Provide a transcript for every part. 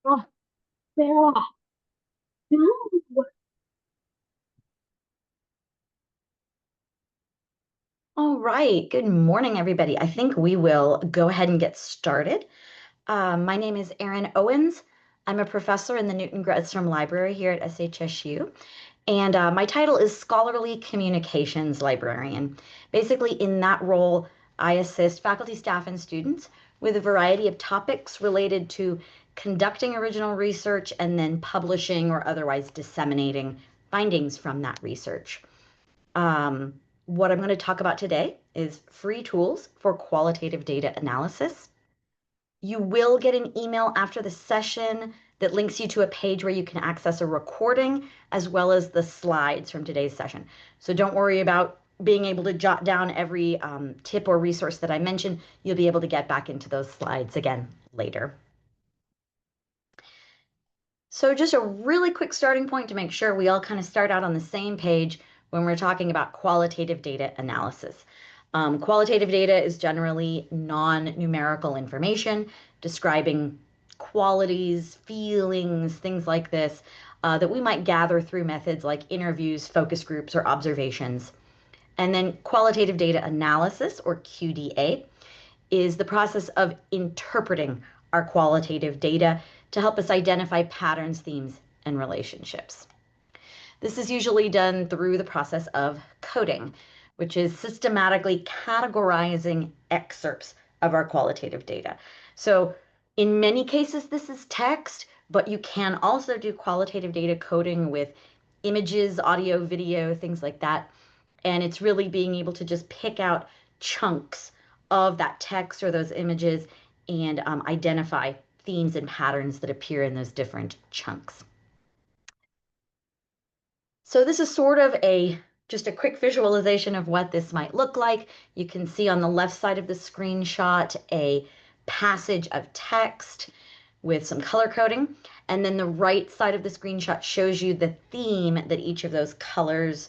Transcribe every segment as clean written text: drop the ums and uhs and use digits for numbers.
Oh, Sarah. No. All right. Good morning, everybody. I think we will go ahead and get started. My name is Erin Owens. I'm a professor in the Newton Gredstrom Library here at SHSU, and my title is Scholarly Communications Librarian. Basically, in that role, I assist faculty, staff, and students with a variety of topics related to conducting original research and then publishing or otherwise disseminating findings from that research. Um, what I'm going to talk about today is free tools for qualitative data analysis. You will get an email after the session that links you to a page where you can access a recording as well as the slides from today's session. So don't worry about being able to jot down every tip or resource that I mentioned. You'll be able to get back into those slides again later. So just a really quick starting point to make sure we all kind of start out on the same page when we're talking about qualitative data analysis. Qualitative data is generally non-numerical information describing qualities, feelings, things like this that we might gather through methods like interviews, focus groups, or observations. And then qualitative data analysis, or QDA, is the process of interpreting our qualitative data to help us identify patterns, themes, and relationships. This is usually done through the process of coding, which is systematically categorizing excerpts of our qualitative data. So in many cases, this is text, but you can also do qualitative data coding with images, audio, video, things like that. And it's really being able to just pick out chunks of that text or those images and identify themes and patterns that appear in those different chunks. So this is sort of just a quick visualization of what this might look like. You can see on the left side of the screenshot a passage of text with some color coding. And then the right side of the screenshot shows you the theme that each of those colors,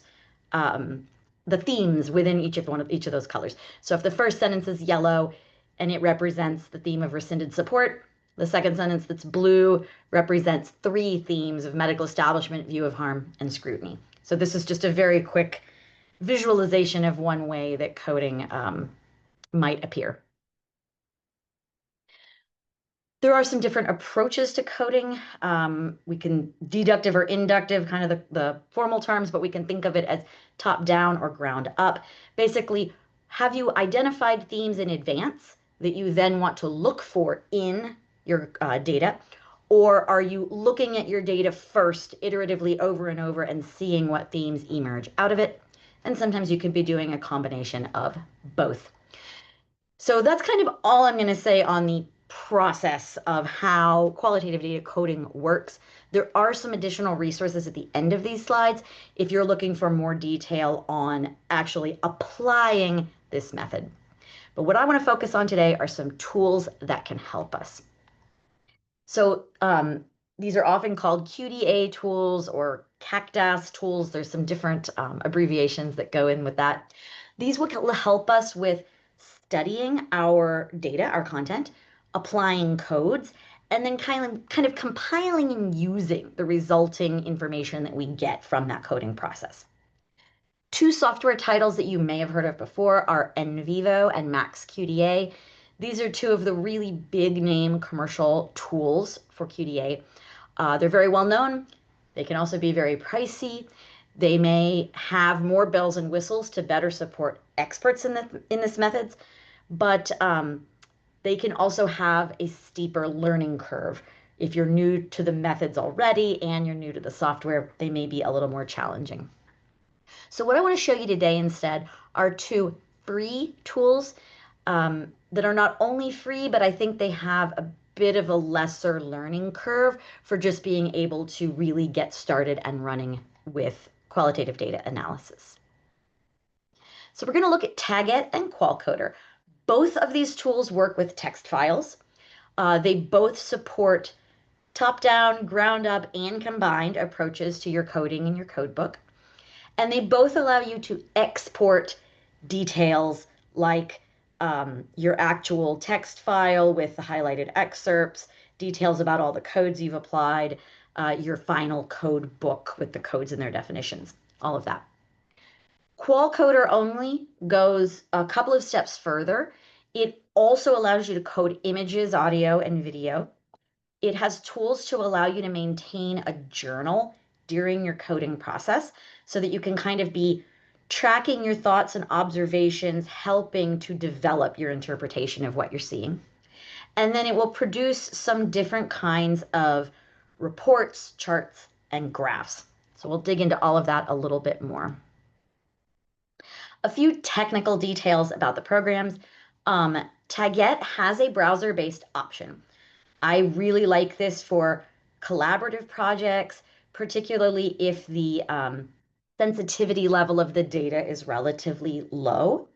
the themes within each of those colors. So if the first sentence is yellow and it represents the theme of rescinded support, the second sentence that's blue represents three themes of medical establishment, view of harm, and scrutiny. So this is just a very quick visualization of one way that coding might appear. There are some different approaches to coding. We can deductive or inductive, kind of the formal terms, but we can think of it as top down or ground up. Basically, have you identified themes in advance that you then want to look for in your data? Or are you looking at your data first, iteratively over and over, and seeing what themes emerge out of it? And sometimes you could be doing a combination of both. So that's kind of all I'm going to say on the process of how qualitative data coding works. There are some additional resources at the end of these slides if you're looking for more detail on actually applying this method. But what I want to focus on today are some tools that can help us. So these are often called QDA tools or CACDAS tools. There's some different abbreviations that go in with that. These will help us with studying our data, our content, applying codes, and then kind of compiling and using the resulting information that we get from that coding process. Two software titles that you may have heard of before are NVivo and MaxQDA. These are two of the really big name commercial tools for QDA. They're very well known. They can also be very pricey. They may have more bells and whistles to better support experts in this methods, but they can also have a steeper learning curve. If you're new to the methods already and you're new to the software, they may be a little more challenging. So what I want to show you today instead are two free tools that are not only free, but I think they have a bit of a lesser learning curve for just being able to really get started and running with qualitative data analysis. So we're going to look at Taguette and QualCoder. Both of these tools work with text files. They both support top-down, ground-up, and combined approaches to your coding in your codebook. And they both allow you to export details like your actual text file with the highlighted excerpts, details about all the codes you've applied, your final code book with the codes and their definitions, all of that. QualCoder only goes a couple of steps further. It also allows you to code images, audio, and video. It has tools to allow you to maintain a journal during your coding process so that you can kind of be tracking your thoughts and observations, helping to develop your interpretation of what you're seeing. And then it will produce some different kinds of reports, charts, and graphs. So we'll dig into all of that a little bit more. A few technical details about the programs. Taguette has a browser-based option. I really like this for collaborative projects, particularly if the sensitivity level of the data is relatively low.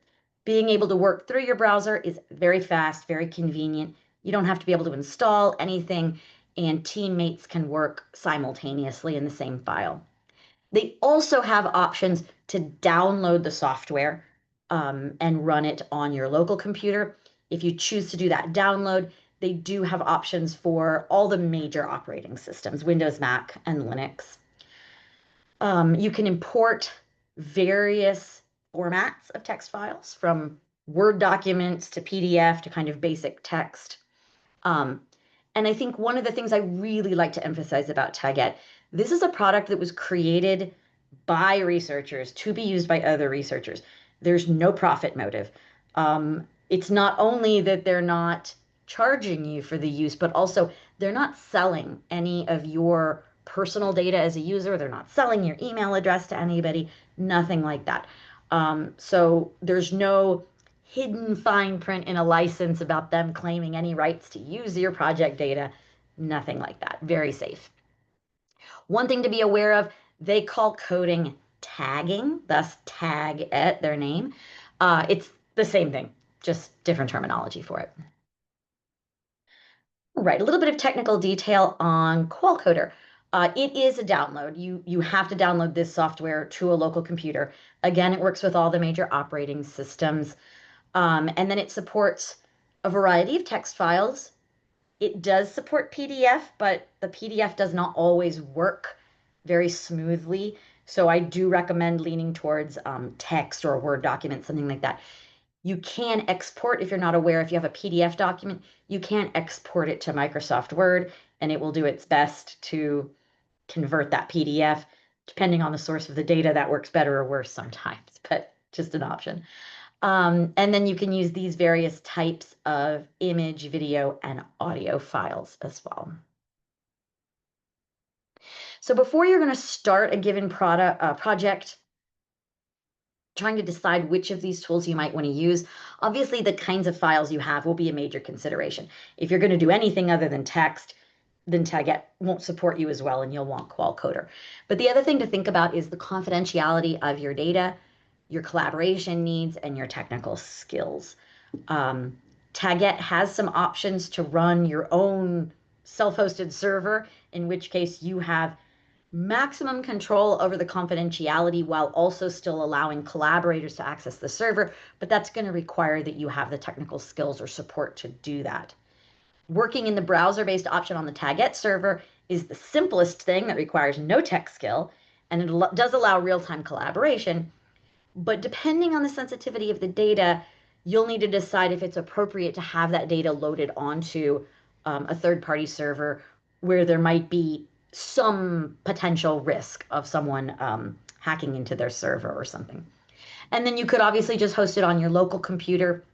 Being able to work through your browser is very fast, very convenient. You don't have to be able to install anything, and teammates can work simultaneously in the same file. They also have options to download the software and run it on your local computer. If you choose to do that download, they do have options for all the major operating systems, Windows, Mac, and Linux. You can import various formats of text files from Word documents to PDF to kind of basic text. And I think one of the things I really like to emphasize about Taguette, this is a product that was created by researchers to be used by other researchers. There's no profit motive. It's not only that they're not charging you for the use, but also they're not selling any of your personal data as a user. They're not selling your email address to anybody, nothing like that. So there's no hidden fine print in a license about them claiming any rights to use your project data, nothing like that. Very safe. One thing to be aware of, they call coding tagging, thus tag at their name. It's the same thing, just different terminology for it. Right, a little bit of technical detail on QualCoder. It is a download. You have to download this software to a local computer. Again, it works with all the major operating systems. And then it supports a variety of text files. It does support PDF, but the PDF does not always work very smoothly. So I do recommend leaning towards text or a Word document, something like that. You can export, if you're not aware, if you have a PDF document, you can export it to Microsoft Word, and it will do its best to convert that PDF. Depending on the source of the data, that works better or worse sometimes, but just an option. And then you can use these various types of image, video, and audio files as well. So before you're going to start a given project, trying to decide which of these tools you might want to use, obviously the kinds of files you have will be a major consideration. If you're going to do anything other than text, then Taguette won't support you as well, and you'll want QualCoder. But the other thing to think about is the confidentiality of your data, your collaboration needs, and your technical skills. Taguette has some options to run your own self-hosted server, in which case you have maximum control over the confidentiality while also still allowing collaborators to access the server, but that's going to require that you have the technical skills or support to do that. Working in the browser-based option on the Taguette server is the simplest thing that requires no tech skill, and it does allow real-time collaboration, but depending on the sensitivity of the data, you'll need to decide if it's appropriate to have that data loaded onto a third-party server where there might be some potential risk of someone hacking into their server or something. And then you could obviously just host it on your local computer.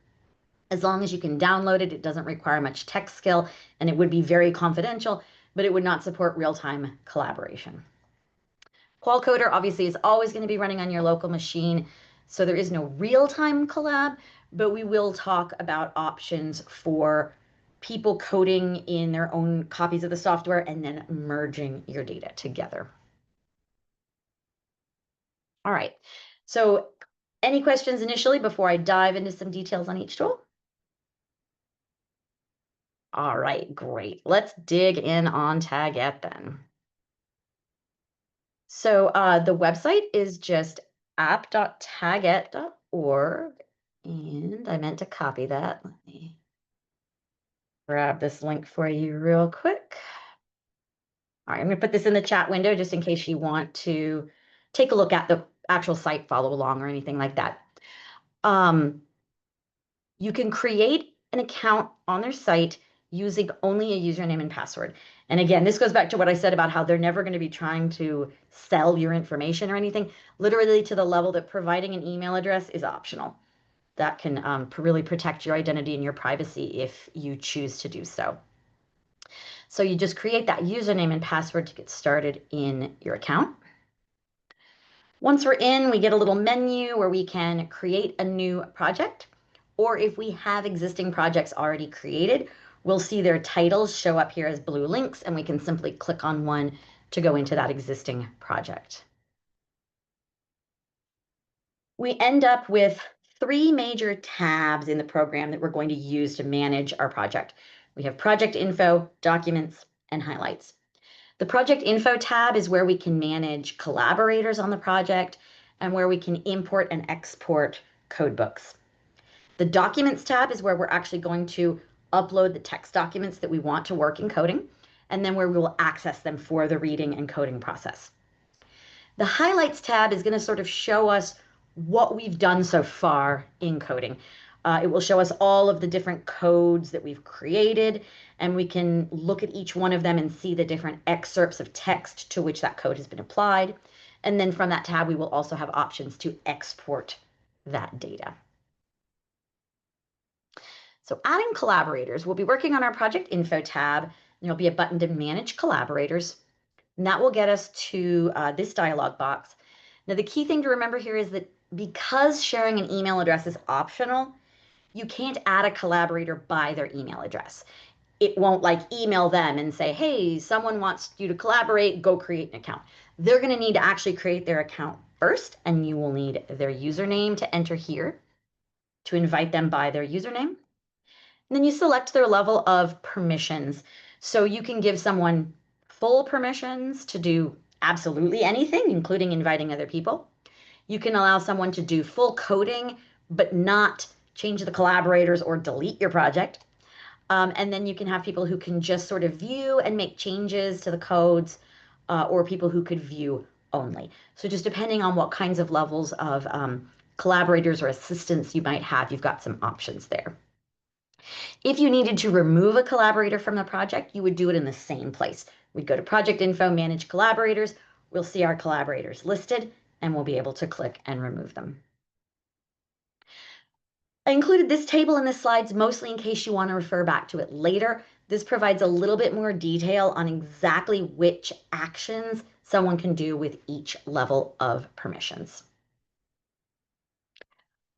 As long as you can download it, it doesn't require much tech skill, and it would be very confidential, but it would not support real-time collaboration. QualCoder obviously is always going to be running on your local machine, so there is no real-time collab, but we will talk about options for people coding in their own copies of the software and then merging your data together. All right, so any questions initially before I dive into some details on each tool? All right, great. Let's dig in on Taguette then. So the website is just app.taguette.org, and I meant to copy that. Let me grab this link for you real quick. All right, I'm going to put this in the chat window just in case you want to take a look at the actual site, follow along, or anything like that. You can create an account on their site using only a username and password. And again, this goes back to what I said about how they're never going to be trying to sell your information or anything, literally to the level that providing an email address is optional. That can really protect your identity and your privacy if you choose to do so. So you just create that username and password to get started in your account. Once we're in, we get a little menu where we can create a new project, or if we have existing projects already created, we'll see their titles show up here as blue links, and we can simply click on one to go into that existing project. We end up with 3 major tabs in the program that we're going to use to manage our project. We have project info, documents, and highlights. The project info tab is where we can manage collaborators on the project and where we can import and export codebooks. The documents tab is where we're actually going to upload the text documents that we want to work in coding, and then where we will access them for the reading and coding process. The highlights tab is going to sort of show us what we've done so far in coding. It will show us all of the different codes that we've created, and we can look at each one of them and see the different excerpts of text to which that code has been applied. And then from that tab, we will also have options to export that data. So adding collaborators, we'll be working on our project info tab, and there'll be a button to manage collaborators. And that will get us to this dialog box. Now, the key thing to remember here is that because sharing an email address is optional, you can't add a collaborator by their email address. It won't like email them and say, hey, someone wants you to collaborate, go create an account. They're going to need to actually create their account first, and you will need their username to enter here to invite them by their username. And then you select their level of permissions. So you can give someone full permissions to do absolutely anything, including inviting other people. You can allow someone to do full coding, but not change the collaborators or delete your project. And then you can have people who can just sort of view and make changes to the codes, or people who could view only. So just depending on what kinds of levels of collaborators or assistants you might have, you've got some options there. If you needed to remove a collaborator from the project, you would do it in the same place. We'd go to Project Info, Manage Collaborators. We'll see our collaborators listed, and we'll be able to click and remove them. I included this table in the slides mostly in case you want to refer back to it later. This provides a little bit more detail on exactly which actions someone can do with each level of permissions.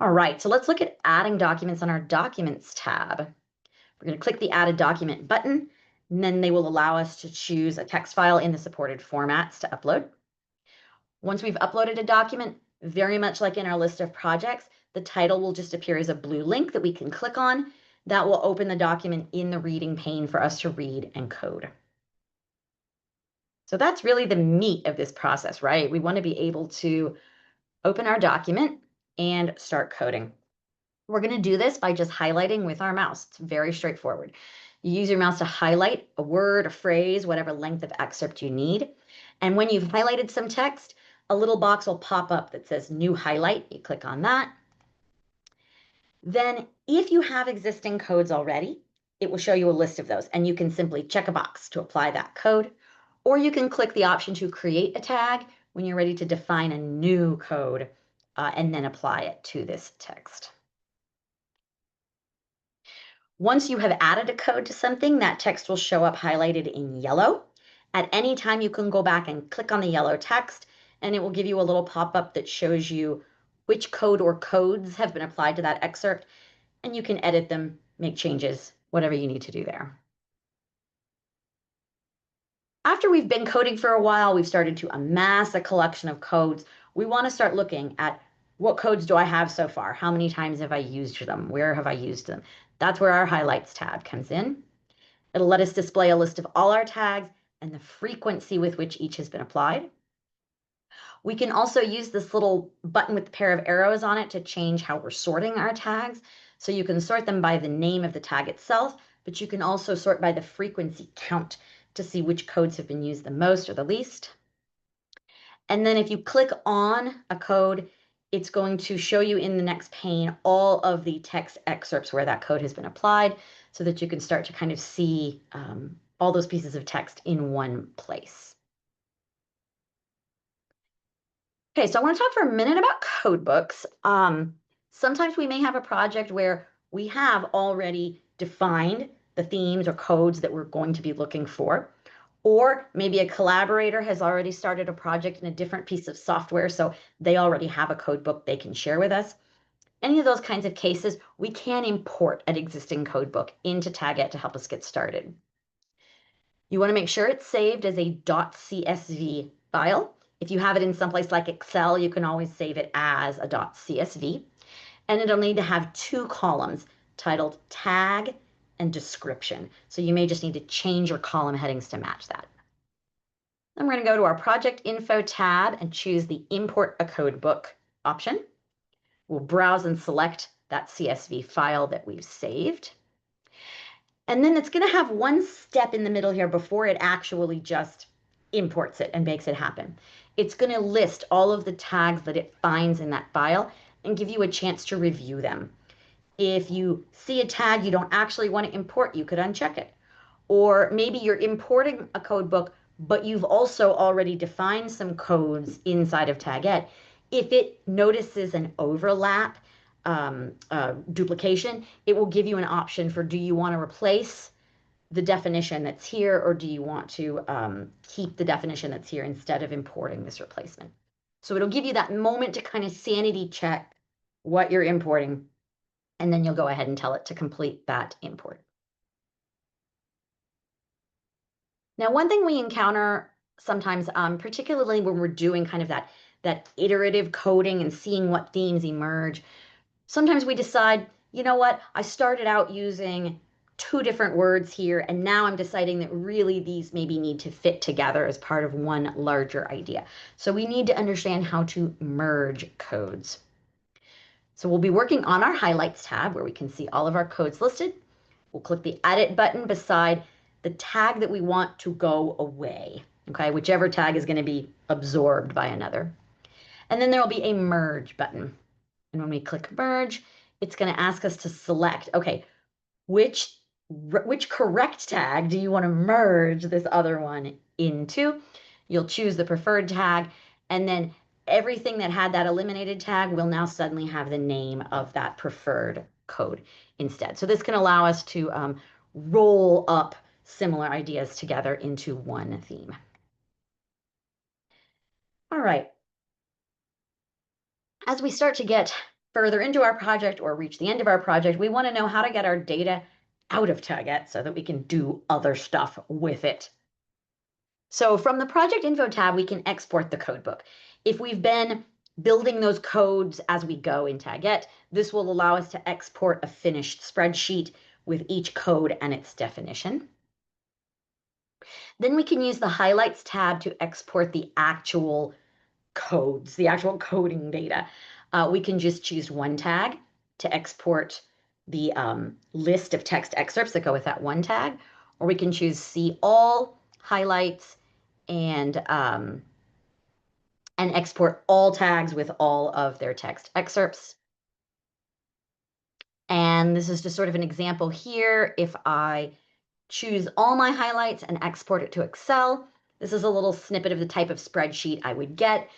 All right, so let's look at adding documents on our Documents tab. We're going to click the Add a Document button, and then they will allow us to choose a text file in the supported formats to upload. Once we've uploaded a document, very much like in our list of projects, the title will just appear as a blue link that we can click on. That will open the document in the reading pane for us to read and code. So that's really the meat of this process, right? We want to be able to open our document and start coding. We're going to do this by just highlighting with our mouse. It's very straightforward. You use your mouse to highlight a word, a phrase, whatever length of excerpt you need. And when you've highlighted some text, a little box will pop up that says New Highlight. You click on that. Then if you have existing codes already, it will show you a list of those, and you can simply check a box to apply that code, or you can click the option to create a tag when you're ready to define a new code and then apply it to this text. Once you have added a code to something, that text will show up highlighted in yellow. At any time, you can go back and click on the yellow text, and it will give you a little pop-up that shows you which code or codes have been applied to that excerpt, and you can edit them, make changes, whatever you need to do there. After we've been coding for a while, we've started to amass a collection of codes. We want to start looking at what codes do I have so far? How many times have I used them? Where have I used them? That's where our highlights tab comes in. It'll let us display a list of all our tags and the frequency with which each has been applied. We can also use this little button with a pair of arrows on it to change how we're sorting our tags. So you can sort them by the name of the tag itself, but you can also sort by the frequency count to see which codes have been used the most or the least. And then if you click on a code, it's going to show you in the next pane all of the text excerpts where that code has been applied so that you can start to kind of see all those pieces of text in one place. Okay, so I want to talk for a minute about code books. Sometimes we may have a project where we have already defined the themes or codes that we're going to be looking for. Or maybe a collaborator has already started a project in a different piece of software, so they already have a code book they can share with us. Any of those kinds of cases, we can import an existing code book into Taguette to help us get started. You want to make sure it's saved as a .csv file. If you have it in someplace like Excel, you can always save it as a .csv. And it'll need to have two columns titled tag and description. So you may just need to change your column headings to match that. Then we're going to go to our project info tab and choose the import a code book option. We'll browse and select that CSV file that we've saved. And then it's going to have one step in the middle here before it actually just imports it and makes it happen. It's going to list all of the tags that it finds in that file and give you a chance to review them. If you see a tag you don't actually want to import, you could uncheck it. Or maybe you're importing a code book, but you've also already defined some codes inside of Taguette. If it notices an overlap, duplication, it will give you an option for, do you want to replace the definition that's here, or do you want to keep the definition that's here instead of importing this replacement? So it'll give you that moment to kind of sanity check what you're importing, and then you'll go ahead and tell it to complete that import. Now, one thing we encounter sometimes, particularly when we're doing kind of that iterative coding and seeing what themes emerge, sometimes we decide, you know what, I started out using two different words here, and now I'm deciding that really these maybe need to fit together as part of one larger idea. So we need to understand how to merge codes. So we'll be working on our highlights tab where we can see all of our codes listed. We'll click the edit button beside the tag that we want to go away, okay, whichever tag is going to be absorbed by another. And then there will be a merge button. And when we click merge, it's going to ask us to select, okay, which correct tag do you want to merge this other one into? You'll choose the preferred tag, and then everything that had that eliminated tag will now suddenly have the name of that preferred code instead. So this can allow us to roll up similar ideas together into one theme. All right. As we start to get further into our project or reach the end of our project, we want to know how to get our data out of Taguette so that we can do other stuff with it. So from the project info tab, we can export the codebook. If we've been building those codes as we go in Taguette, this will allow us to export a finished spreadsheet with each code and its definition. Then we can use the highlights tab to export the actual codes, the actual coding data. We can just choose one tag to export the list of text excerpts that go with that one tag, or we can choose see all highlights and export all tags with all of their text excerpts. And this is just sort of an example here. If I choose all my highlights and export it to Excel, this is a little snippet of the type of spreadsheet I would get.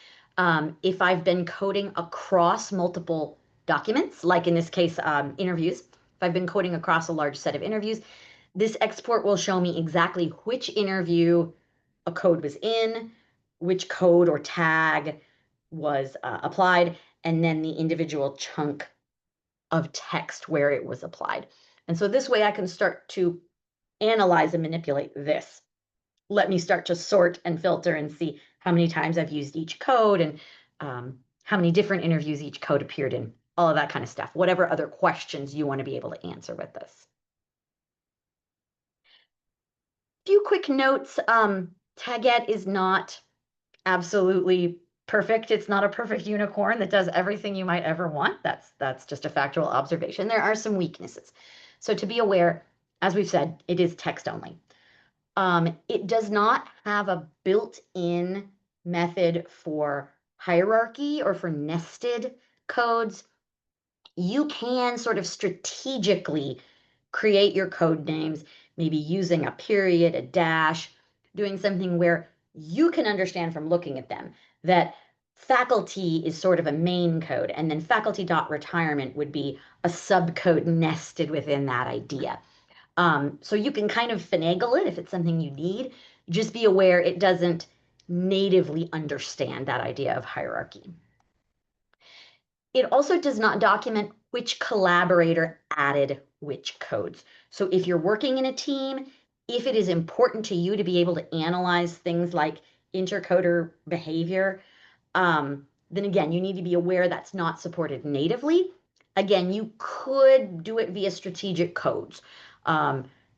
If I've been coding across multiple documents, like in this case, interviews, if I've been coding across a large set of interviews, this export will show me exactly which interview a code was in, which code or tag was applied, and then the individual chunk of text where it was applied. And so this way I can start to analyze and manipulate this. Let me start to sort and filter and see how many times I've used each code and how many different interviews each code appeared in, all of that kind of stuff, whatever other questions you want to be able to answer with this. Few quick notes. Taguette is not absolutely perfect. It's not a perfect unicorn that does everything you might ever want. That's just a factual observation. There are some weaknesses. So to be aware, as we've said, it is text only. It does not have a built-in method for hierarchy or for nested codes. You can sort of strategically create your code names, maybe using a period, a dash, doing something where you can understand from looking at them that faculty is sort of a main code, and then faculty.retirement would be a subcode nested within that idea. So you can kind of finagle it if it's something you need. Just be aware it doesn't natively understand that idea of hierarchy. It also does not document which collaborator added which codes. So if you're working in a team, if it is important to you to be able to analyze things like intercoder behavior, then again, you need to be aware that's not supported natively. Again, you could do it via strategic codes.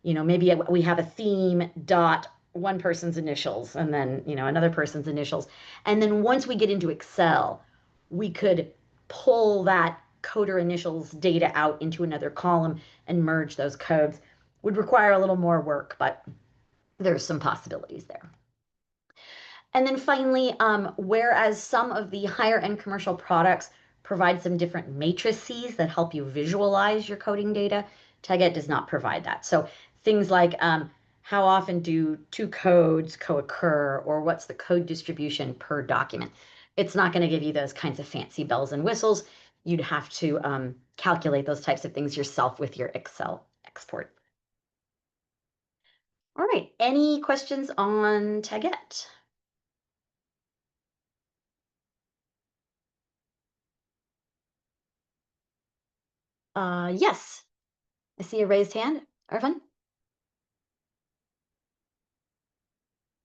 Maybe we have a theme dot one person's initials and then, another person's initials. And then once we get into Excel, we could pull that coder initials data out into another column and merge those codes. Would require a little more work, but there's some possibilities there. And then finally, whereas some of the higher end commercial products provide some different matrices that help you visualize your coding data, Taguette does not provide that. So things like how often do two codes co-occur, or what's the code distribution per document? It's not going to give you those kinds of fancy bells and whistles. You'd have to calculate those types of things yourself with your Excel export. All right, any questions on Taguette? Yes, I see a raised hand. Arvin?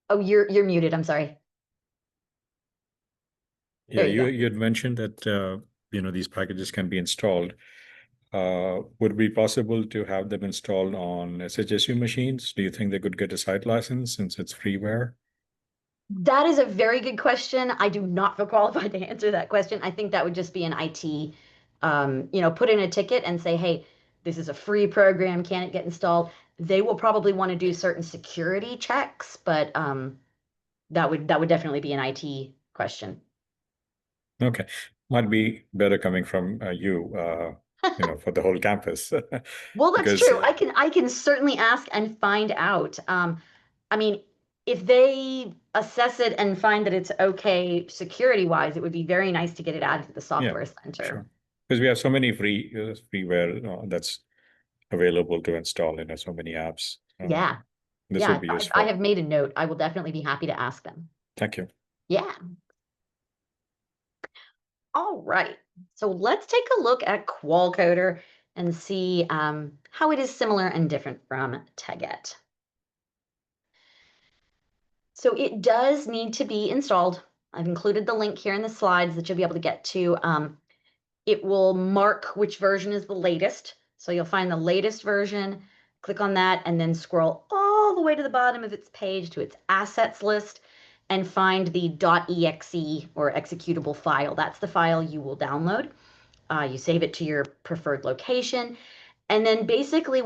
Oh, you're muted. I'm sorry. Yeah, There you go. you had mentioned that these packages can be installed. Would it be possible to have them installed on SHSU machines? Do you think they could get a site license since it's freeware? That is a very good question. I do not feel qualified to answer that question. I think that would just be an IT, put in a ticket and say, hey, this is a free program. Can it get installed? They will probably want to do certain security checks, but that would definitely be an IT question. Okay, might be better coming from you, for the whole campus, Well, that's because true. I can certainly ask and find out. I mean, if they assess it and find that it's okay security wise, it would be very nice to get it added to the yeah, software center. sure. Because we have so many freeware that's available to install in so many apps. Yeah. This would Yeah. be I useful. have made a note. I will definitely be happy to ask them. Thank you. Yeah. All right. So let's take a look at QualCoder and see how it is similar and different from Taguette. So it does need to be installed. I've included the link here in the slides that you'll be able to get to. It will mark which version is the latest. So you'll find the latest version, click on that, and then scroll all the way to the bottom of its page to its assets list and find the .exe or executable file. That's the file you will download. You save it to your preferred location. And then basically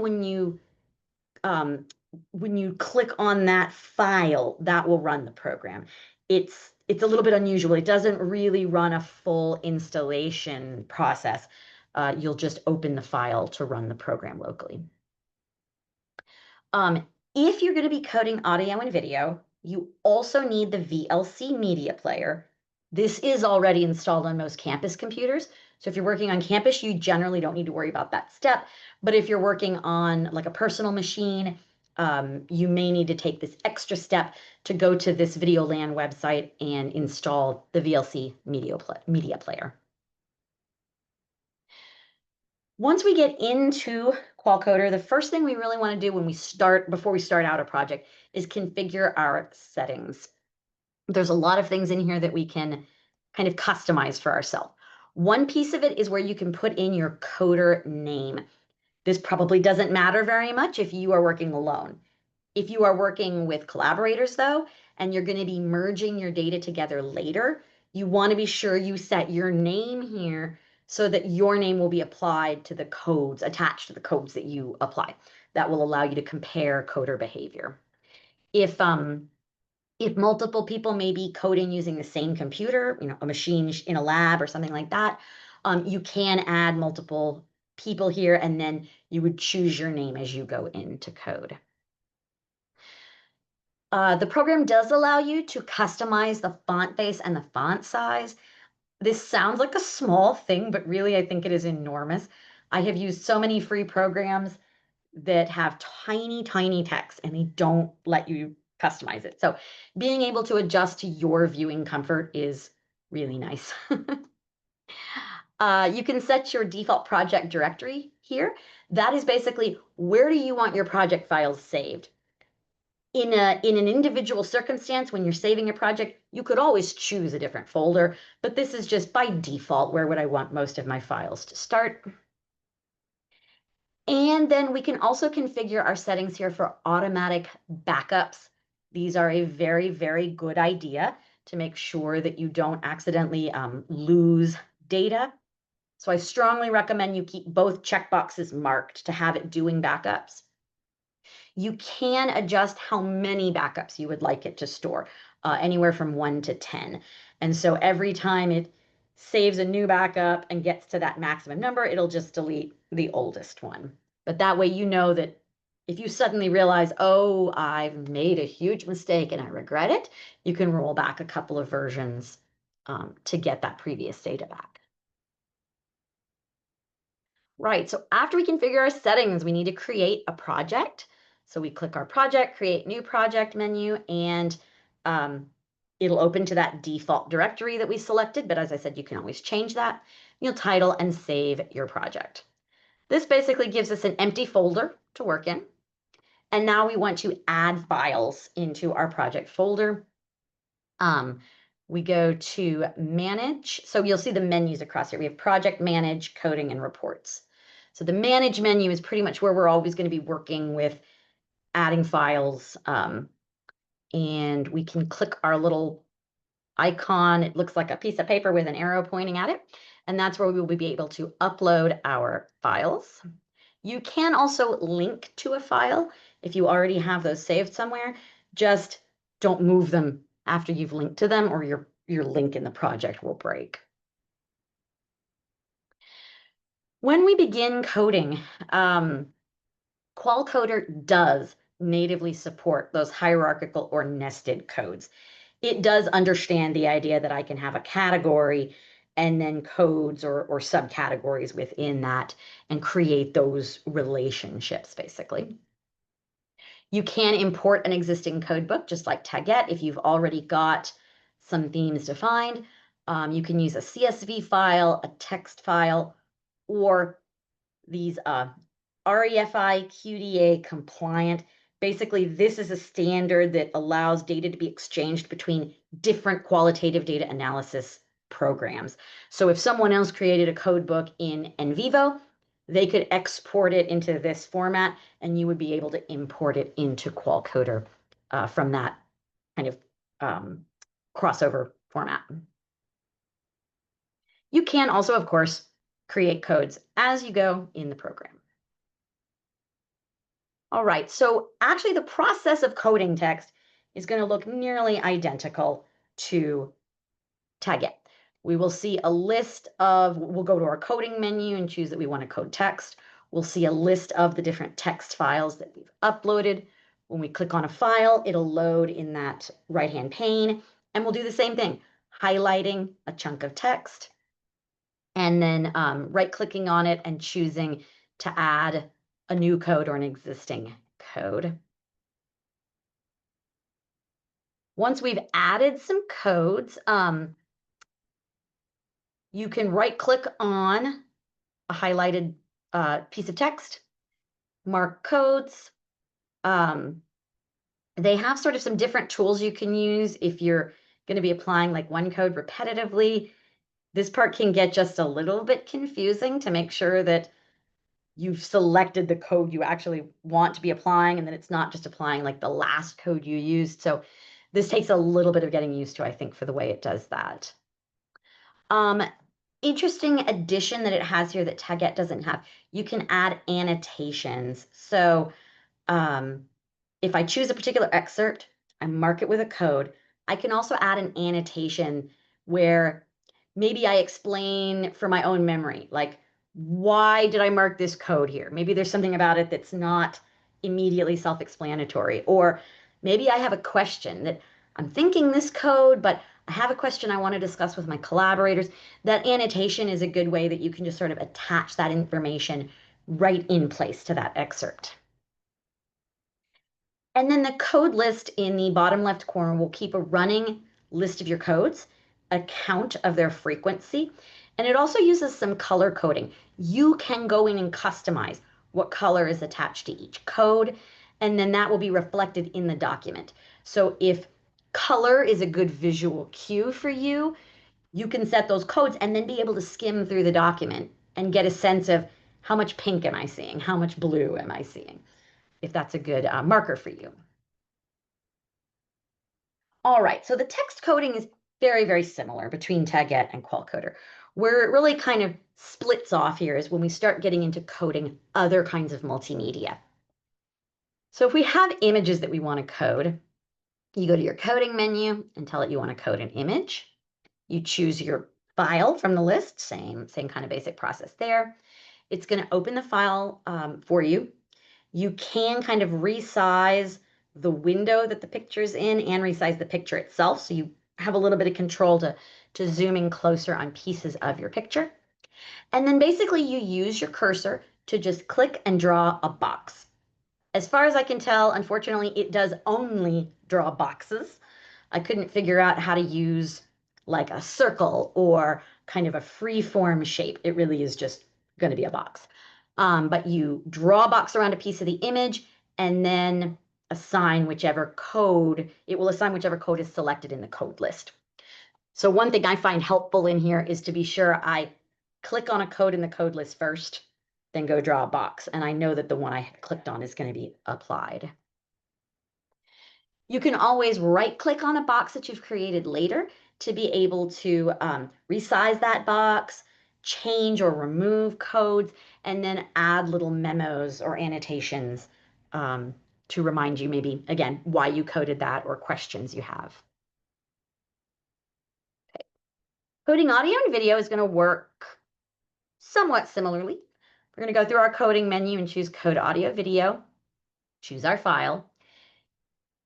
um, when you click on that file, that will run the program. It's a little bit unusual. It doesn't really run a full installation process. You'll just open the file to run the program locally. If you're going to be coding audio and video, you also need the VLC media player. This is already installed on most campus computers. So if you're working on campus, you generally don't need to worry about that step. But if you're working on like a personal machine, you may need to take this extra step to go to this VideoLAN website and install the VLC media player. Once we get into QualCoder, the first thing we really want to do before we start out a project is configure our settings. There's a lot of things in here that we can kind of customize for ourselves. One piece of it is where you can put in your coder name. This probably doesn't matter very much if you are working alone. If you are working with collaborators, though, and you're going to be merging your data together later, you want to be sure you set your name here so that your name will be applied to the codes, attached to the codes that you apply. that will allow you to compare coder behavior. If multiple people may be coding using the same computer, a machine in a lab or something like that, you can add multiple people here, and then you would choose your name as you go into code. The program does allow you to customize the font base and the font size. This sounds like a small thing, but really I think it is enormous. I have used so many free programs that have tiny, tiny text, and they don't let you customize it. So being able to adjust to your viewing comfort is really nice. You can set your default project directory here. That is basically, where do you want your project files saved? In an individual circumstance, when you're saving a project, you could always choose a different folder, but this is just by default, where would I want most of my files to start? And then we can also configure our settings here for automatic backups. These are a very, very good idea to make sure that you don't accidentally lose data. So I strongly recommend you keep both checkboxes marked to have it doing backups. You can adjust how many backups you would like it to store, anywhere from 1 to 10. And so every time it saves a new backup and gets to that maximum number, it'll just delete the oldest one. But that way you know that if you suddenly realize, oh, I've made a huge mistake and I regret it, you can roll back a couple of versions to get that previous data back. Right, so after we configure our settings, we need to create a project. So we click our project, create new project menu, and it'll open to that default directory that we selected. But as I said, you can always change that. You'll title and save your project. This basically gives us an empty folder to work in. And now we want to add files into our project folder. We go to manage. So you'll see the menus across here. We have project, manage, coding, and reports. So the manage menu is pretty much where we're always going to be working with adding files. And we can click our little icon. It looks like a piece of paper with an arrow pointing at it. And that's where we will be able to upload our files. You can also link to a file if you already have those saved somewhere. Just don't move them after you've linked to them, or your link in the project will break. When we begin coding, QualCoder does natively support those hierarchical or nested codes. It does understand the idea that I can have a category and then codes or subcategories within that and create those relationships, basically. You can import an existing code book, just like Taguette, if you've already got some themes defined. You can use a CSV file, a text file, or these REFI QDA compliant. Basically, this is a standard that allows data to be exchanged between different qualitative data analysis programs. So if someone else created a code book in NVivo, they could export it into this format, and you would be able to import it into QualCoder from that kind of crossover format. You can also, of course, create codes as you go in the program. All right, so actually the process of coding text is going to look nearly identical to Taguette. We will see a list of, we'll go to our coding menu and choose that we want to code text. We'll see a list of the different text files that we've uploaded. When we click on a file, it'll load in that right-hand pane, and we'll do the same thing, highlighting a chunk of text, and then right-clicking on it and choosing to add a new code or an existing code. Once we've added some codes, you can right-click on a highlighted piece of text, mark codes. They have sort of some different tools you can use if you're going to be applying like one code repetitively. This part can get just a little bit confusing to make sure that you've selected the code you actually want to be applying, and then it's not just applying like the last code you used. So this takes a little bit of getting used to, I think, for the way it does that. interesting addition that it has here that Taguette doesn't have. You can add annotations. So um, if I choose a particular excerpt, I mark it with a code, I can also add an annotation where maybe I explain for my own memory, like, why did I mark this code here? Maybe there's something about it that's not immediately self-explanatory. Or maybe I have a question that I'm thinking this code, but I have a question I want to discuss with my collaborators. That annotation is a good way that you can just sort of attach that information right in place to that excerpt. And then the code list in the bottom left corner will keep a running list of your codes, a count of their frequency, and it also uses some color coding. You can go in and customize what color is attached to each code, and then that will be reflected in the document. So if color is a good visual cue for you, you can set those codes and then be able to skim through the document and get a sense of how much pink am I seeing? How much blue am I seeing? If that's a good marker for you. All right, so the text coding is very, very similar between Taguette and QualCoder. Where it really kind of splits off here is when we start getting into coding other kinds of multimedia. So if we have images that we want to code, you go to your coding menu and tell it you want to code an image. You choose your file from the list, same kind of basic process there. It's going to open the file for you. You can kind of resize the window that the picture's in and resize the picture itself. So you have a little bit of control to zoom in closer on pieces of your picture. And then basically you use your cursor to just click and draw a box. As far as I can tell, unfortunately, it does only draw boxes. I couldn't figure out how to use like a circle or kind of a free form shape. It really is just going to be a box. But you draw a box around a piece of the image and then assign whichever code, it will assign whichever code is selected in the code list. So one thing I find helpful in here is to be sure I click on a code in the code list first, then go draw a box. And I know that the one I clicked on is going to be applied. You can always right click on a box that you've created later to be able to resize that box, change or remove codes, and then add little memos or annotations to remind you maybe, again, why you coded that or questions you have. Okay. Coding audio and video is going to work somewhat similarly. We're going to go through our coding menu and choose Code Audio Video, choose our file.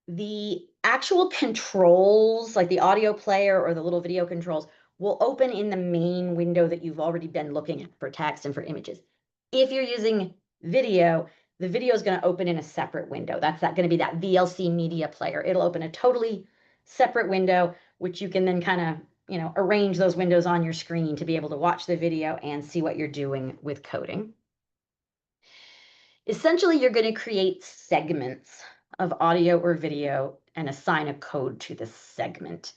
The actual controls, like the audio player or the little video controls, will open in the main window that you've already been looking at for text and for images. If you're using video, the video is going to open in a separate window. That's going to be that VLC media player. It'll open a totally separate window, which you can then kind of, arrange those windows on your screen to be able to watch the video and see what you're doing with coding. Essentially, you're going to create segments of audio or video and assign a code to the segment.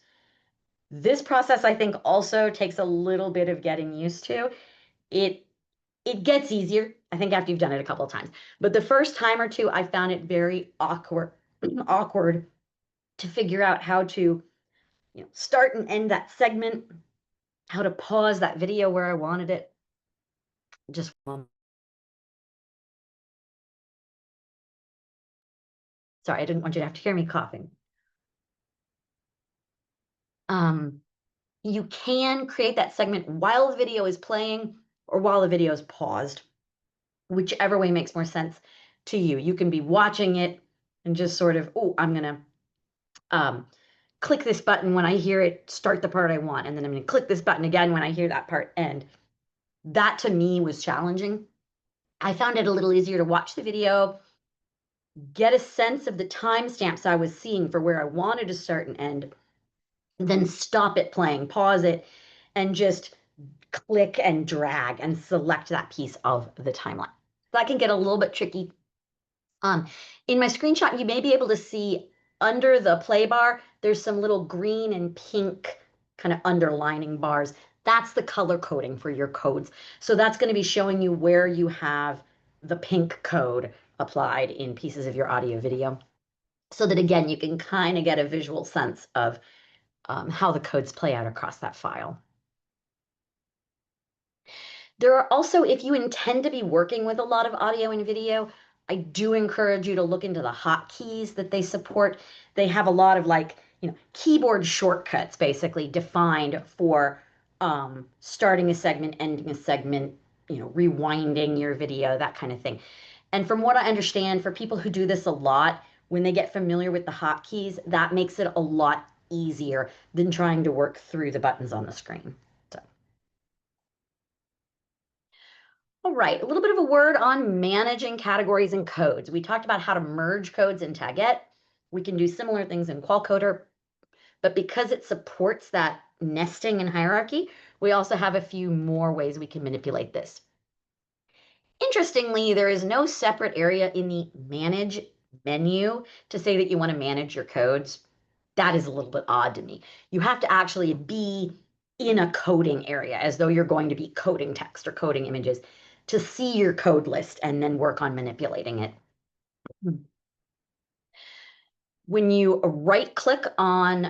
This process, I think, also takes a little bit of getting used to. It gets easier, I think, after you've done it a couple of times. But the first time or two, I found it very awkward to figure out how to, start and end that segment, how to pause that video where I wanted it. Just sorry, I didn't want you to have to hear me coughing. You can create that segment while the video is playing or while the video is paused, whichever way makes more sense to you. You can be watching it and just sort of, oh, I'm going to click this button when I hear it start the part I want. And then I'm going to click this button again when I hear that part end. That to me was challenging. I found it a little easier to watch the video, get a sense of the timestamps I was seeing for where I wanted to start and end, then stop it playing, pause it, and just click and drag and select that piece of the timeline. That can get a little bit tricky. In my screenshot, you may be able to see under the play bar, there's some little green and pink kind of underlining bars. That's the color coding for your codes. So that's going to be showing you where you have the pink code applied in pieces of your audio video. So that, again, you can kind of get a visual sense of how the codes play out across that file. There are also, if you intend to be working with a lot of audio and video, I do encourage you to look into the hotkeys that they support. They have a lot of keyboard shortcuts basically defined for starting a segment, ending a segment, rewinding your video, that kind of thing. And from what I understand, for people who do this a lot, when they get familiar with the hotkeys, that makes it a lot easier than trying to work through the buttons on the screen. So. All right, a little bit of a word on managing categories and codes. We talked about how to merge codes in Taguette. We can do similar things in QualCoder, but because it supports that nesting and hierarchy, we also have a few more ways we can manipulate this. Interestingly, there is no separate area in the Manage menu to say that you want to manage your codes. That is a little bit odd to me. You have to actually be in a coding area as though you're going to be coding text or coding images to see your code list and then work on manipulating it. When you right click on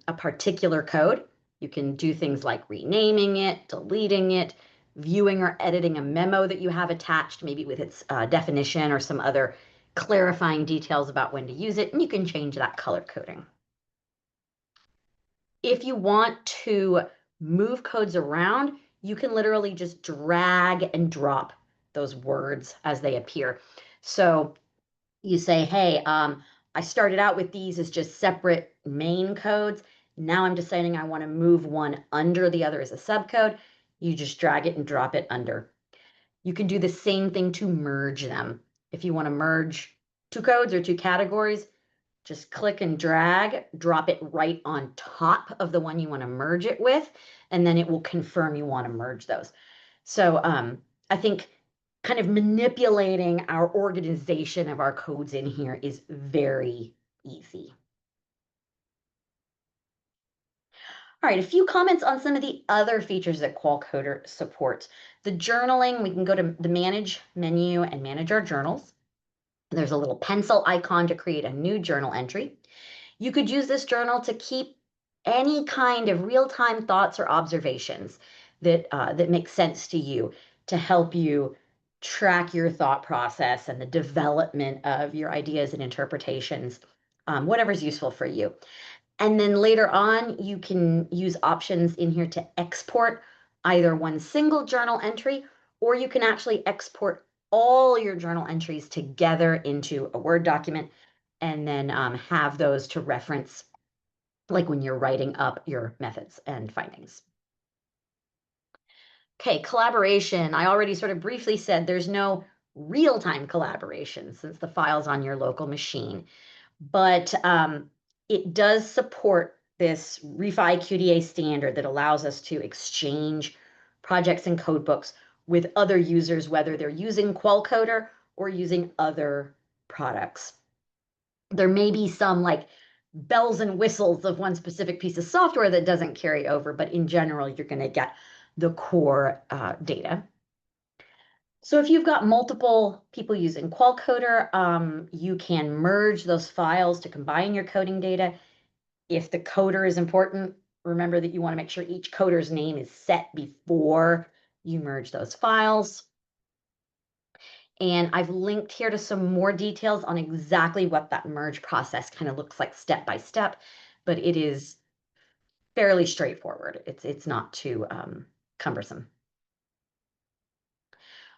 a particular code, you can do things like renaming it, deleting it, viewing or editing a memo that you have attached, maybe with its definition or some other clarifying details about when to use it, and you can change that color coding. If you want to move codes around, you can literally just drag and drop those words as they appear. So you say, hey, I started out with these as just separate main codes. Now I'm deciding I want to move one under the other as a subcode. You just drag it and drop it under. You can do the same thing to merge them. If you want to merge two codes or two categories, just click and drag, drop it right on top of the one you want to merge it with, and then it will confirm you want to merge those. So I think kind of manipulating our organization of our codes in here is very easy. All right, a few comments on some of the other features that QualCoder supports. The journaling, we can go to the Manage menu and manage our journals. There's a little pencil icon to create a new journal entry. You could use this journal to keep any kind of real-time thoughts or observations that make sense to you to help you track your thought process and the development of your ideas and interpretations, whatever's useful for you. And then later on, you can use options in here to export either one single journal entry, or you can actually export all your journal entries together into a Word document and then have those to reference, like when you're writing up your methods and findings. Okay, collaboration. I already sort of briefly said there's no real-time collaboration since the file's on your local machine, but it does support this Refi QDA standard that allows us to exchange projects and codebooks with other users, whether they're using QualCoder or using other products. There may be some like bells and whistles of one specific piece of software that doesn't carry over, but in general, you're going to get the core data. So if you've got multiple people using QualCoder, you can merge those files to combine your coding data. If the coder is important, remember that you want to make sure each coder's name is set before you merge those files. And I've linked here to some more details on exactly what that merge process kind of looks like step by step, but it is fairly straightforward. It's not too cumbersome.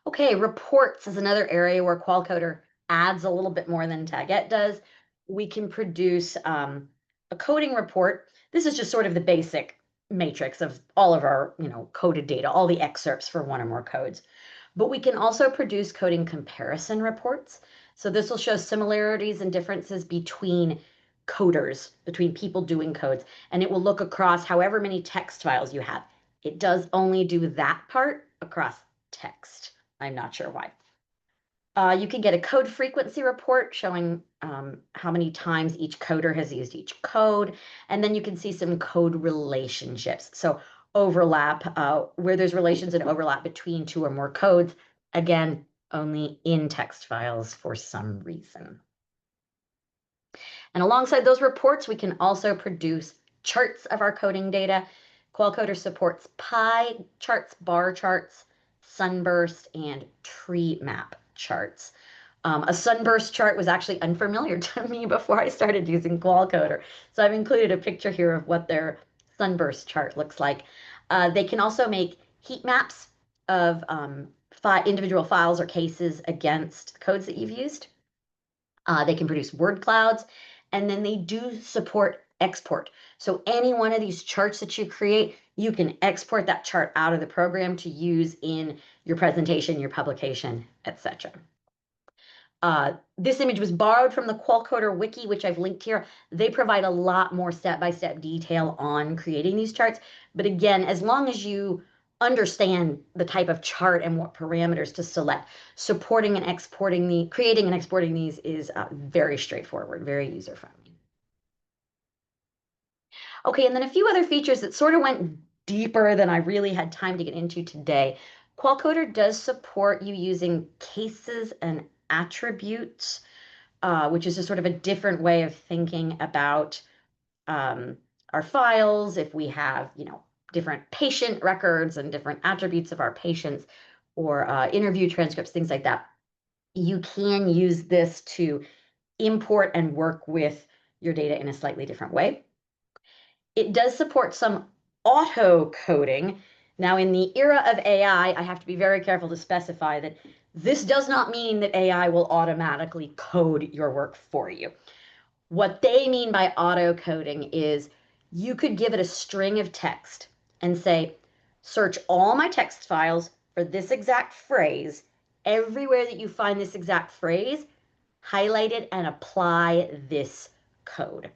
Okay, reports is another area where QualCoder adds a little bit more than Taguette does. We can produce a coding report. This is just sort of the basic matrix of all of our, coded data, all the excerpts for one or more codes. But we can also produce coding comparison reports. So this will show similarities and differences between coders, between people doing codes, and it will look across however many text files you have. It does only do that part across text. I'm not sure why. You can get a code frequency report showing how many times each coder has used each code, and then you can see some code relationships. So overlap, where there's relations and overlap between two or more codes, again, only in text files for some reason. And alongside those reports, we can also produce charts of our coding data. QualCoder supports pie charts, bar charts, sunburst, and tree map charts. A sunburst chart was actually unfamiliar to me before I started using QualCoder. So I've included a picture here of what their sunburst chart looks like. They can also make heat maps of individual files or cases against codes that you've used. They can produce word clouds, and then they do support export. So any one of these charts that you create, you can export that chart out of the program to use in your presentation, your publication, etc. This image was borrowed from the QualCoder wiki, which I've linked here. They provide a lot more step-by-step detail on creating these charts. But again, as long as you understand the type of chart and what parameters to select, supporting and exporting creating and exporting these is very straightforward, very user-friendly. Okay, and then a few other features that sort of went deeper than I really had time to get into today. QualCoder does support you using cases and attributes, which is a sort of a different way of thinking about um, our files. If we have, different patient records and different attributes of our patients or interview transcripts, things like that, you can use this to import and work with your data in a slightly different way. It does support some auto coding. Now, in the era of AI, I have to be very careful to specify that this does not mean that AI will automatically code your work for you. What they mean by auto coding is you could give it a string of text and say, search all my text files for this exact phrase. Everywhere that you find this exact phrase, highlight it and apply this code.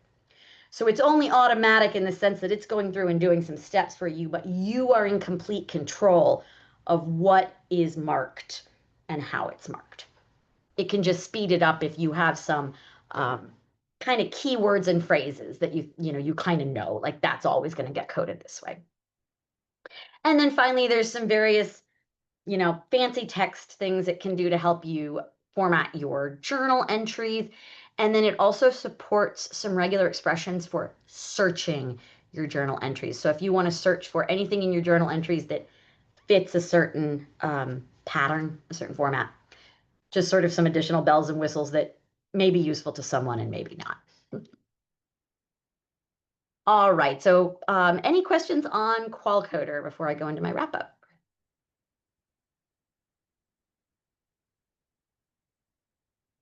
So it's only automatic in the sense that it's going through and doing some steps for you, but you are in complete control of what is marked and how it's marked. It can just speed it up if you have some kind of keywords and phrases that you kind of know, like that's always going to get coded this way. And then finally, there's some various fancy text things it can do to help you format your journal entries. And then it also supports some regular expressions for searching your journal entries. So if you want to search for anything in your journal entries that fits a certain pattern, a certain format, just sort of some additional bells and whistles that may be useful to someone and maybe not. All right, so any questions on QualCoder before I go into my wrap up?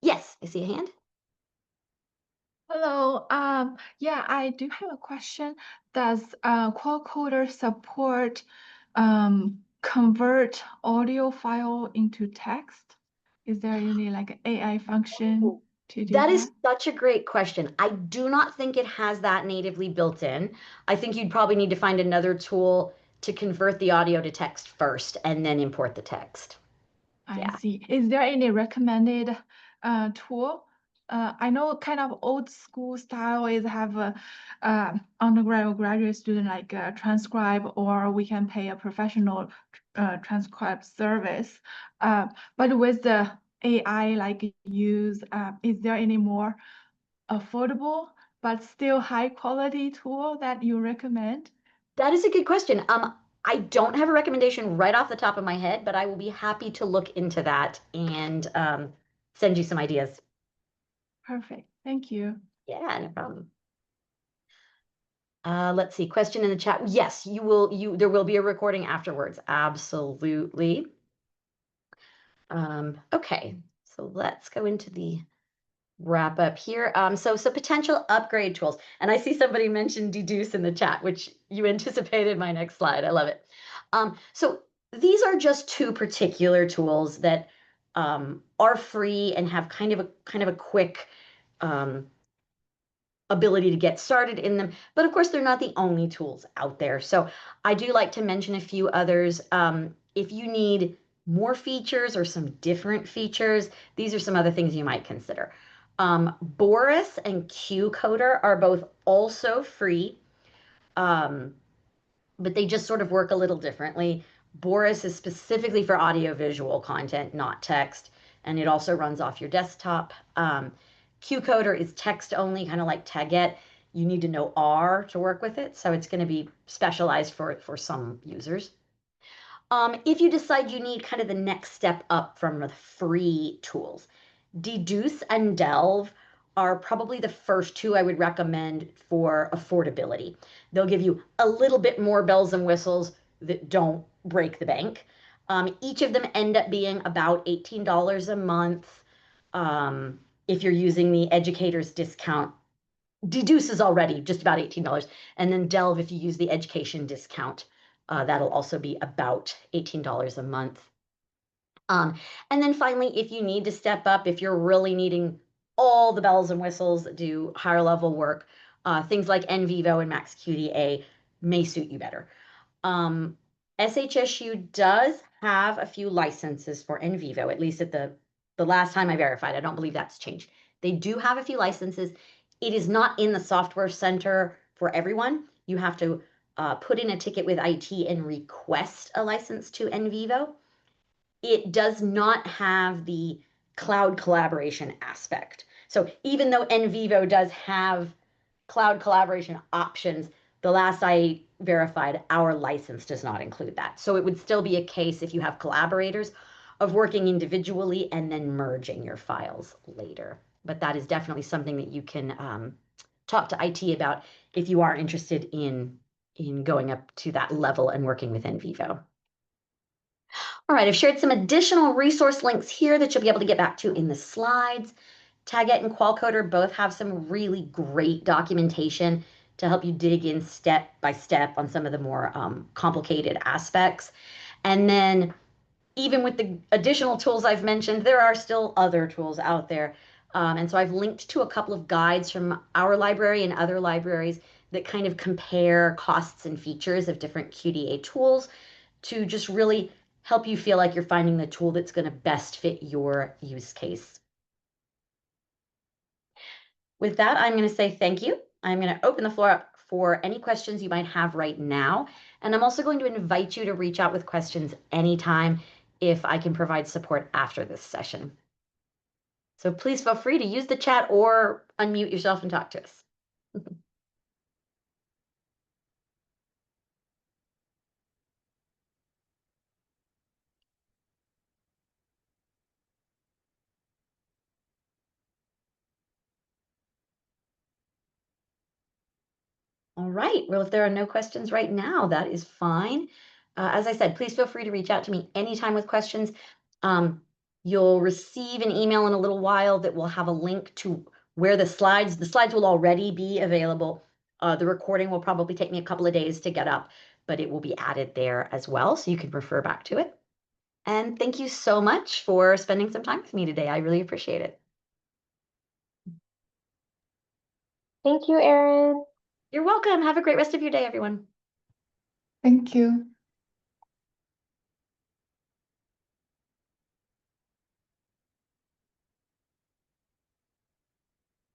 Yes, I see a hand. Hello. Yeah, I do have a question. Does QualCoder support convert audio file into text? Is there any like AI function Oh, to do that is that? such a great question. I do not think it has that natively built in. I think you'd probably need to find another tool to convert the audio to text first and then import the text. I Yeah. see. Is there any recommended tool? I know kind of old school style is have a undergrad or graduate student like transcribe, or we can pay a professional transcribe service. But with the AI like use, is there any more affordable but still high quality tool that you recommend? That is a good question. I don't have a recommendation right off the top of my head, but I will be happy to look into that and send you some ideas. Perfect. Thank you. Yeah, no problem. Let's see. Question in the chat. Yes, you will. There will be a recording afterwards. Absolutely. Okay, so let's go into the wrap up here. So potential upgrade tools, and I see somebody mentioned deduce in the chat, which you anticipated my next slide. I love it. So these are just two particular tools that are free and have kind of a quick ability to get started in them. But of course, they're not the only tools out there. So I do like to mention a few others. If you need more features or some different features, these are some other things you might consider. Boris and QCoder are both also free, but they just sort of work a little differently. Boris is specifically for audiovisual content, not text, and it also runs off your desktop. QCoder is text only, kind of like Taguette. You need to know R to work with it, so it's going to be specialized for some users. If you decide you need kind of the next step up from the free tools, Deduce and Delve are probably the first two I would recommend for affordability. They'll give you a little bit more bells and whistles that don't break the bank. Each of them end up being about $18 a month. If you're using the educator's discount, Deduce is already just about $18. And then Delve, if you use the education discount, that'll also be about $18 a month. And then finally, if you need to step up, if you're really needing all the bells and whistles that do higher level work, things like NVivo and MaxQDA may suit you better. SHSU does have a few licenses for NVivo, at least at the last time I verified. I don't believe that's changed. They do have a few licenses. It is not in the software center for everyone. You have to put in a ticket with IT and request a license to NVivo. It does not have the cloud collaboration aspect. So even though NVivo does have cloud collaboration options, the last I verified, our license does not include that. So it would still be a case if you have collaborators of working individually and then merging your files later. But that is definitely something that you can talk to IT about if you are interested in going up to that level and working with NVivo. All right, I've shared some additional resource links here that you'll be able to get back to in the slides. Taguette and QualCoder both have some really great documentation to help you dig in step by step on some of the more complicated aspects. And then even with the additional tools I've mentioned, there are still other tools out there. And so I've linked to a couple of guides from our library and other libraries that kind of compare costs and features of different QDA tools to just really help you feel like you're finding the tool that's going to best fit your use case. With that, I'm going to say thank you. I'm going to open the floor up for any questions you might have right now. And I'm also going to invite you to reach out with questions anytime if I can provide support after this session. So please feel free to use the chat or unmute yourself and talk to us. All right, well, if there are no questions right now, that is fine. As I said, please feel free to reach out to me anytime with questions. You'll receive an email in a little while that will have a link to where the slides will already be available. The recording will probably take me a couple of days to get up, but it will be added there as well, so you can refer back to it. And thank you so much for spending some time with me today. I really appreciate it. Thank you, Erin. You're welcome. Have a great rest of your day, everyone. Thank you.